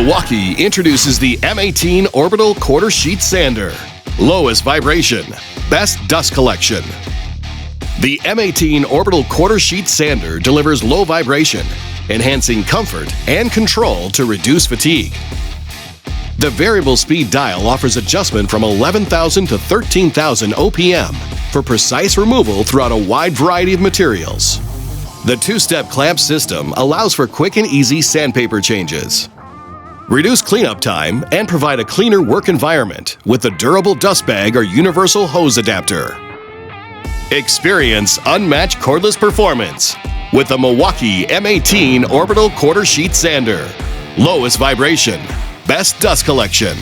Milwaukee introduces the M18 Orbital Quarter Sheet Sander. Lowest vibration, best dust collection. The M18 Orbital Quarter Sheet Sander delivers low vibration, enhancing comfort and control to reduce fatigue. The variable speed dial offers adjustment from 11,000 to 13,000 OPM for precise removal throughout a wide variety of materials. The two-step clamp system allows for quick and easy sandpaper changes. Reduce cleanup time and provide a cleaner work environment with the durable dust bag or universal hose adapter. Experience unmatched cordless performance with the Milwaukee M18 Orbital Quarter Sheet Sander. Lowest vibration, best dust collection.